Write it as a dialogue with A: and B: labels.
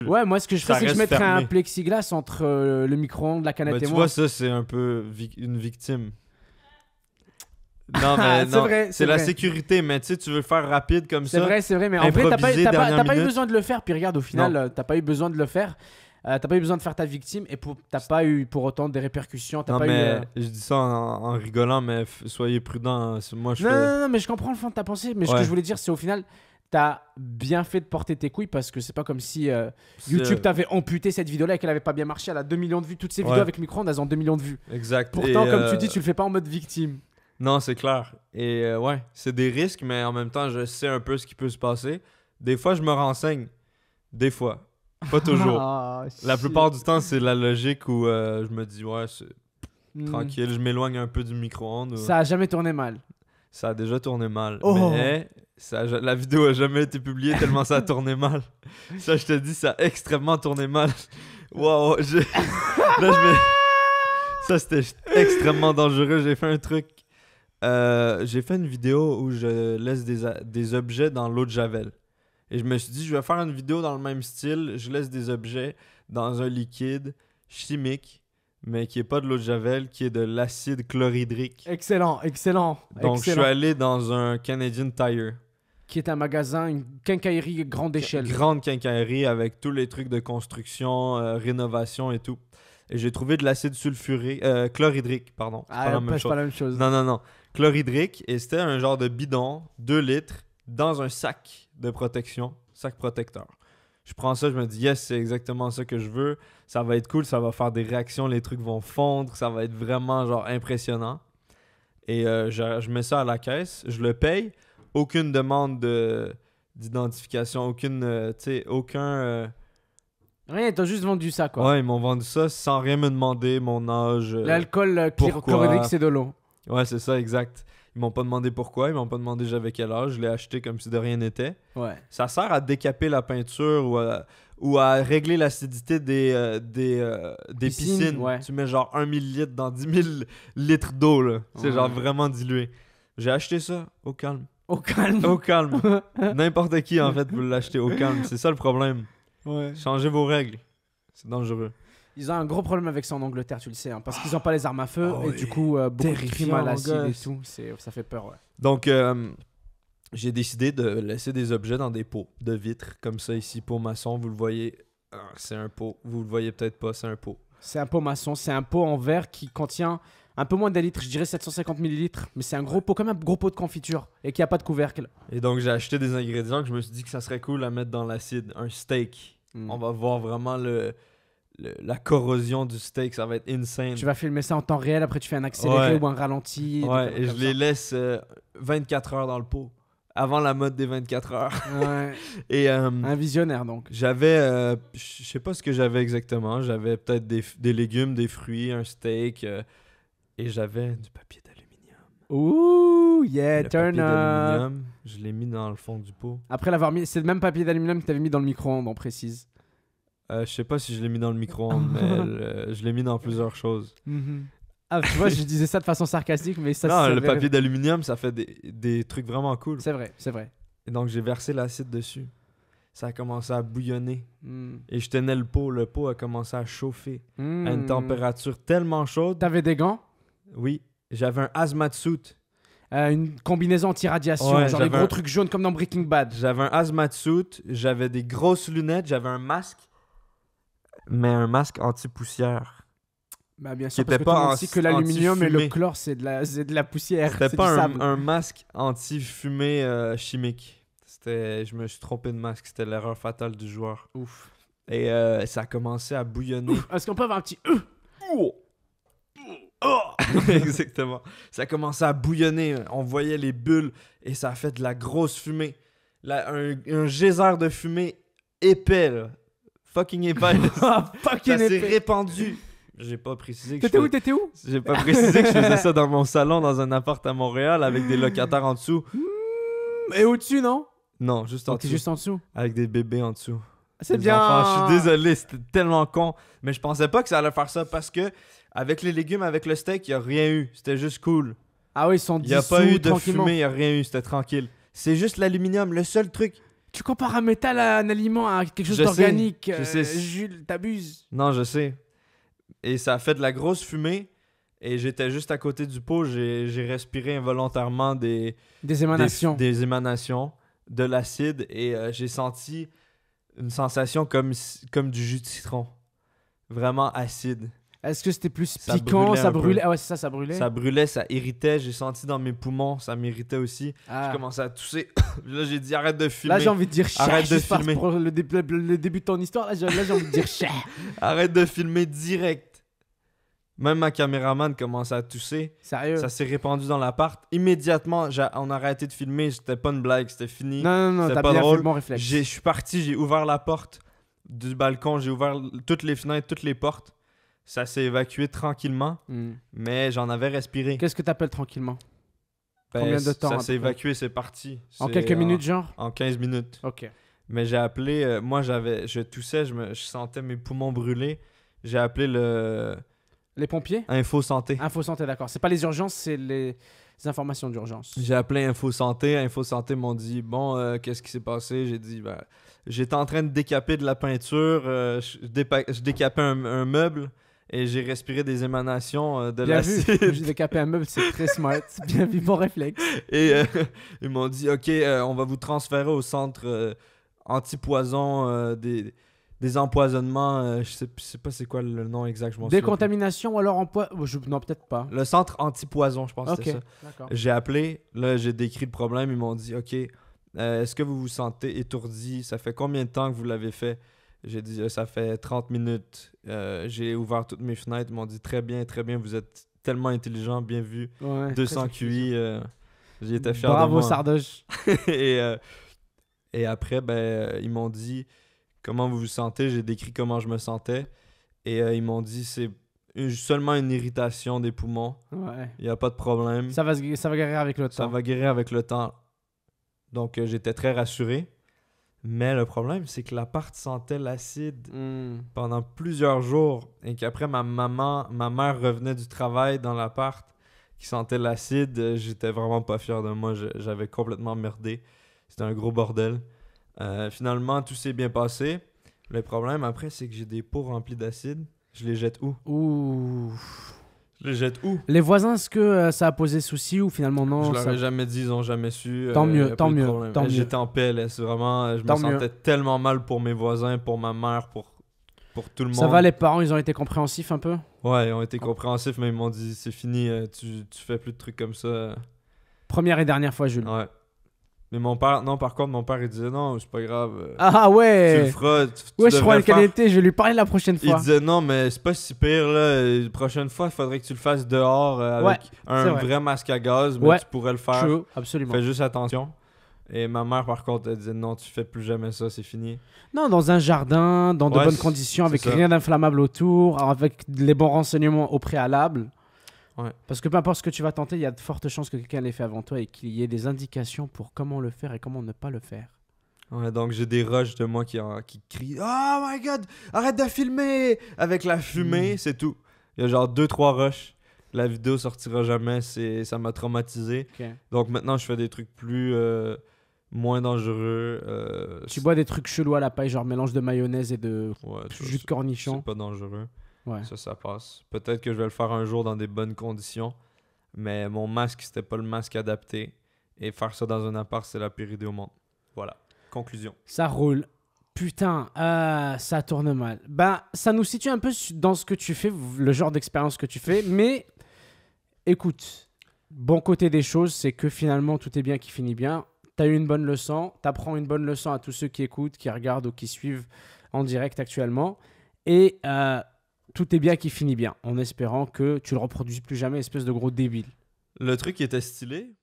A: Ouais, moi, ce que je
B: Ça
A: fais, c'est que je
B: reste
A: mettrais un
B: fermé.
A: plexiglas entre le micro-ondes, la canette
B: Ben,
A: et
B: tu
A: moi.
B: vois, ça, c'est un peu une victime. Non,
A: Ah,
B: mais
A: c'est
B: non,
A: vrai,
B: c'est
A: c'est
B: la
A: vrai.
B: sécurité, mais tu sais, tu veux faire rapide comme ça.
A: C'est vrai, mais en vrai,
B: improviser
A: t'as
B: dernière
A: pas eu
B: minute.
A: besoin de le faire. Puis regarde, au final,
B: Non.
A: t'as pas eu besoin de le faire. T'as pas eu besoin de faire ta victime et t'as pas eu pour autant des répercussions. T'as
B: Non,
A: pas eu.
B: mais je dis ça en rigolant, mais soyez prudents. Hein. Moi, je
A: Non,
B: fais.
A: non, non, mais je comprends le fond de ta pensée. Mais ce que
B: Ouais.
A: je voulais dire, c'est au final, t'as bien fait de porter tes couilles parce que c'est pas comme si
B: C'est-
A: YouTube t'avait amputé cette vidéo-là et qu'elle avait pas bien marché. Elle a 2 millions de vues. Toutes ces
B: Ouais.
A: vidéos avec micro-ondes, elles ont 2 millions de vues.
B: Exact.
A: Pourtant,
B: Et,
A: comme tu dis, tu le fais pas en mode victime.
B: Non, c'est clair. Et ouais, c'est des risques, mais en même temps, je sais un peu ce qui peut se passer. Des fois, je me renseigne. Des fois. Pas toujours.
A: Ah,
B: La
A: shit.
B: plupart du temps, c'est la logique où je me dis, ouais, c'est
A: Hmm.
B: tranquille, je m'éloigne un peu du micro-ondes. ou-
A: Ça a jamais tourné mal.
B: Ça a déjà tourné mal.
A: Oh.
B: Mais la vidéo a jamais été publiée tellement ça a tourné mal. Ça, je te dis, ça a extrêmement tourné mal. Waouh, là, ça, c'était extrêmement dangereux. J'ai fait un truc. J'ai fait une vidéo où je laisse des objets dans l'eau de Javel. Et je me suis dit, je vais faire une vidéo dans le même style. Je laisse des objets dans un liquide chimique, mais qui n'est pas de l'eau de Javel, qui est de l'acide chlorhydrique.
A: Excellent, excellent.
B: Donc, je suis
A: excellent.
B: allé dans un Canadian Tire.
A: Qui est un magasin, une quincaillerie grande échelle.
B: Grande quincaillerie avec tous les trucs de construction, rénovation et tout. Et j'ai trouvé de l'acide sulfurique, chlorhydrique, pardon. C'est
A: Ah,
B: pas la même
A: c'est
B: chose.
A: pas la même chose.
B: Non, non, non. Chlorhydrique, et c'était un genre de bidon, 2 litres, dans un sac de protection, sac protecteur. Je prends ça, je me dis, yes, c'est exactement ça que je veux. Ça va être cool, ça va faire des réactions, les trucs vont fondre, ça va être vraiment genre impressionnant. Et je mets ça à la caisse, je le paye. Aucune demande d'identification, aucune, tu sais, aucun...
A: Rien, t'as juste vendu ça, quoi.
B: Ouais, ils m'ont vendu ça sans rien me demander, mon âge.
A: L'alcool
B: pourquoi?
A: chlorhydrique, c'est de l'eau.
B: Ouais, c'est ça, exact. Ils m'ont pas demandé pourquoi, ils m'ont pas demandé j'avais quel âge, je l'ai acheté comme si de rien n'était.
A: Ouais.
B: Ça sert à décaper la peinture ou à régler l'acidité des piscines.
A: Ouais.
B: Tu mets genre 1 millilitre dans 10 000 litres d'eau, là. C'est
A: Ouais.
B: genre vraiment dilué. J'ai acheté ça au calme.
A: Au calme.
B: Au calme. N'importe qui, en fait, peut l'acheter au calme. C'est ça le problème.
A: Ouais.
B: Changez vos règles. C'est dangereux.
A: Ils ont un gros problème avec ça en Angleterre, tu le sais, hein, parce qu'ils ont pas les armes à feu
B: Oh
A: et
B: oui.
A: du coup beaucoup de crimes
B: Terrifiant,
A: à l'acide et
B: gosse.
A: tout, ça fait peur, ouais.
B: Donc, j'ai décidé de laisser des objets dans des pots de vitre, comme ça ici, pot maçon, vous le voyez, c'est un pot. Vous le voyez peut-être pas, c'est un pot.
A: C'est un pot maçon, c'est un pot en verre qui contient un peu moins d'un litre, je dirais 750 millilitres, mais c'est un gros pot, comme un gros pot de confiture et qui a pas de couvercle.
B: Et donc, j'ai acheté des ingrédients que je me suis dit que ça serait cool à mettre dans l'acide. Un steak.
A: Mm.
B: On va voir vraiment la corrosion du steak, ça va être insane.
A: Tu vas filmer ça en temps réel, après tu fais un accéléré
B: Ouais.
A: ou un ralenti. des
B: Ouais,
A: conneries
B: et je
A: comme
B: les laisse 24 heures dans le pot. Avant la mode des 24 heures.
A: ça. Ouais.
B: Et
A: Un visionnaire donc.
B: j'avais, je sais pas ce que j'avais exactement. J'avais peut-être des légumes, des fruits, un steak. Et j'avais du papier d'aluminium.
A: Ouh, yeah,
B: Le
A: turn
B: papier
A: up.
B: d'aluminium, je l'ai mis dans le fond du pot.
A: Après l'avoir mis, c'est le même papier d'aluminium que t'avais mis dans le micro-ondes, on précise.
B: Je sais pas si je l'ai mis dans le micro-ondes, mais je l'ai mis dans plusieurs choses.
A: Ah, tu vois, je disais ça de façon sarcastique, mais ça
B: non,
A: c'est
B: le papier d'aluminium, ça fait des trucs vraiment cool.
A: C'est vrai, c'est vrai.
B: Et donc, j'ai versé l'acide dessus. Ça a commencé à bouillonner.
A: Mm.
B: Et je tenais le pot a commencé à chauffer à une
A: Mm.
B: température tellement chaude.
A: T'avais des gants?
B: Oui, j'avais un hazmat suit.
A: Une combinaison anti-radiation,
B: Ouais,
A: genre des
B: j'avais
A: gros
B: un-
A: trucs jaunes comme dans Breaking Bad.
B: J'avais un hazmat suit, j'avais des grosses lunettes, j'avais un masque, mais un masque anti-poussière.
A: Bah bien
B: Qui
A: sûr, parce
B: était
A: que tout le
B: pas
A: monde sait que l'aluminium et le
B: anti-fumée.
A: chlore, c'est de la poussière.
B: C'était
A: c'est
B: pas
A: du sable.
B: un masque anti-fumée chimique. Je me suis trompé de masque, c'était l'erreur fatale du joueur.
A: Ouf.
B: Et ça a commencé à bouillonner.
A: Est-ce qu'on peut avoir un petit...
B: Exactement. Ça a commencé à bouillonner. On voyait les bulles et ça a fait de la grosse fumée. Un geyser de fumée épais, là. Fucking épais.
A: Ah, fucking
B: Ça s'est
A: épais.
B: répandu. J'ai pas précisé que
A: T'étais où? T'étais où?
B: J'ai pas précisé que je faisais ça dans mon salon, dans un appart à Montréal, avec des locataires en dessous.
A: Et au-dessus, non?
B: Non, juste en
A: Donc t'es
B: dessous.
A: juste en dessous.
B: Avec des bébés en dessous.
A: C'est
B: Des
A: bien.
B: enfants. Je suis désolé, c'était tellement con. Mais je pensais pas que ça allait faire ça parce que, avec les légumes, avec le steak, il y a rien eu. C'était juste cool.
A: Ah oui, ils sont
B: Il y a
A: dissous
B: pas eu de
A: tranquillement.
B: fumée, il y a rien eu. C'était tranquille. C'est juste l'aluminium. Le seul truc
A: Tu compares un métal à un aliment, à quelque chose
B: Je sais,
A: d'organique.
B: je sais.
A: Jules, t'abuses.
B: Non, je sais. Et ça a fait de la grosse fumée. Et j'étais juste à côté du pot. J'ai respiré involontairement
A: Des émanations.
B: des émanations, de l'acide. Et j'ai senti une sensation comme du jus de citron. Vraiment acide.
A: Est-ce que c'était plus
B: Ça
A: piquant,
B: brûlait
A: ça
B: un peu.
A: brûlait? Ah ouais, c'est ça, ça brûlait.
B: Ça brûlait, ça irritait. J'ai senti dans mes poumons, ça m'irritait aussi.
A: Ah.
B: Je commençais à tousser. Là, j'ai dit arrête de filmer.
A: Là, j'ai envie de dire cher.
B: Arrête de
A: juste
B: filmer.
A: pour le début de ton histoire. Là, j'ai envie de dire cher.
B: Arrête de filmer direct. Même ma caméraman commençait à tousser.
A: Sérieux?
B: Ça s'est répandu dans l'appart. Immédiatement, on a arrêté de filmer. C'était pas une blague, c'était fini.
A: Non,
B: C'était
A: t'as
B: pas
A: bien
B: drôle.
A: fait le bon réflexe.
B: Je suis parti, j'ai ouvert la porte du balcon, j'ai ouvert toutes les fenêtres, toutes les portes. Ça s'est évacué tranquillement, mais j'en avais respiré.
A: Qu'est-ce que t'appelles tranquillement?
B: Ben,
A: Combien de temps, à
B: Ça
A: peu
B: s'est
A: près?
B: évacué, c'est parti.
A: En
B: C'est
A: quelques minutes, genre?
B: En 15 minutes.
A: Ok.
B: Mais j'ai appelé, moi je toussais, je sentais mes poumons brûler. J'ai appelé le
A: Les pompiers?
B: Info Santé.
A: Info santé, d'accord. C'est pas les urgences, c'est les informations d'urgence.
B: J'ai appelé Info Santé. Info Santé m'ont dit bon, qu'est-ce qui s'est passé? J'ai dit ben, j'étais en train de décaper de la peinture, je décapais un meuble et j'ai respiré des émanations de
A: Bien vu.
B: l'acide.
A: J'ai décapé un meuble, c'est très smart. Bien vu, bon réflexe.
B: Et ils m'ont dit ok, on va vous transférer au centre anti-poison des empoisonnements. Je sais pas c'est quoi le nom exact, je m'en souviens plus.
A: Décontamination ou alors non, peut-être pas.
B: Le centre anti-poison, je pense que
A: Ok,
B: c'est ça.
A: d'accord.
B: J'ai appelé, là j'ai décrit le problème, ils m'ont dit ok, est-ce que vous vous sentez étourdi? Ça fait combien de temps que vous l'avez fait? J'ai dit ça fait 30 minutes. J'ai ouvert toutes mes fenêtres, ils m'ont dit très bien, vous êtes tellement intelligent, bien vu.
A: Ouais,
B: 200
A: très
B: QI, j'étais fier de
A: Bravo,
B: moi.
A: Sardoche.
B: et après, ils m'ont dit comment vous vous sentez, j'ai décrit comment je me sentais. Et ils m'ont dit c'est seulement une irritation des poumons,
A: Ouais.
B: il n'y a pas de problème.
A: Ça va guérir avec le temps.
B: Ça va guérir avec le temps. Donc, j'étais très rassuré. Mais le problème, c'est que l'appart sentait l'acide pendant plusieurs jours. Et qu'après, ma mère revenait du travail dans l'appart qui sentait l'acide. J'étais vraiment pas fier de moi. J'avais complètement merdé. C'était un gros bordel. Finalement, tout s'est bien passé. Le problème, après, c'est que j'ai des pots remplis d'acide. Je les jette où?
A: Ouh.
B: Je les jette où?
A: Les voisins, est-ce que ça a posé souci ou finalement non?
B: Je leur
A: ça-
B: ai jamais dit, ils ont jamais su.
A: Tant mieux,
B: y a
A: tant
B: pas eu de
A: mieux,
B: problème.
A: tant mieux.
B: J'étais en PLS, vraiment. Je
A: Tant
B: me
A: mieux.
B: sentais tellement mal pour mes voisins, pour ma mère, pour tout le monde.
A: Ça va, les parents, ils ont été compréhensifs un peu?
B: Ouais, ils ont été compréhensifs, mais ils m'ont dit c'est fini, tu fais plus de trucs comme ça.
A: Première et dernière fois, Jules.
B: Ouais. Mais mon père, non, par contre, mon père, il disait non, c'est pas grave.
A: Ah
B: Tu le
A: ouais!
B: feras.
A: Ouais, je crois
B: devrais
A: qu'elle
B: faire.
A: était, je vais lui parler la prochaine
B: Il
A: fois.
B: disait non, mais c'est pas si pire, là. La prochaine fois, il faudrait que tu le fasses dehors avec un
A: c'est vrai.
B: vrai masque à gaz, mais
A: Ouais.
B: tu pourrais le faire.
A: True, absolument.
B: Fais juste attention. Et ma mère, par contre, elle disait non, tu fais plus jamais ça, c'est fini.
A: Non, dans un jardin, dans de
B: Ouais,
A: bonnes conditions, avec
B: c'est ça.
A: rien d'inflammable autour, avec les bons renseignements au préalable.
B: Ouais.
A: Parce que peu importe ce que tu vas tenter, il y a de fortes chances que quelqu'un l'ait fait avant toi et qu'il y ait des indications pour comment le faire et comment ne pas le faire.
B: Ouais, donc j'ai des rushs de moi qui crient Oh my god, arrête de filmer! Avec la fumée, c'est tout. Il y a genre 2-3 rushs. La vidéo sortira jamais, ça m'a traumatisé.
A: Ok.
B: Donc maintenant, je fais des trucs moins dangereux.
A: Tu bois des trucs chelous à la paille, genre mélange de mayonnaise et de
B: Ouais,
A: jus de cornichon.
B: c'est pas dangereux.
A: Ouais.
B: Ça passe. Peut-être que je vais le faire un jour dans des bonnes conditions. Mais mon masque, c'était pas le masque adapté. Et faire ça dans un appart, c'est la pire idée au monde. Voilà. Conclusion.
A: Ça roule. Putain, ça tourne mal. Ben, ça nous situe un peu dans ce que tu fais, le genre d'expérience que tu fais. Mais écoute, bon côté des choses, c'est que finalement, tout est bien qui finit bien. T'as eu une bonne leçon. T'apprends une bonne leçon à tous ceux qui écoutent, qui regardent ou qui suivent en direct actuellement. Et tout est bien qui finit bien. En espérant que tu le reproduises plus jamais, espèce de gros débile.
B: Le truc qui était stylé,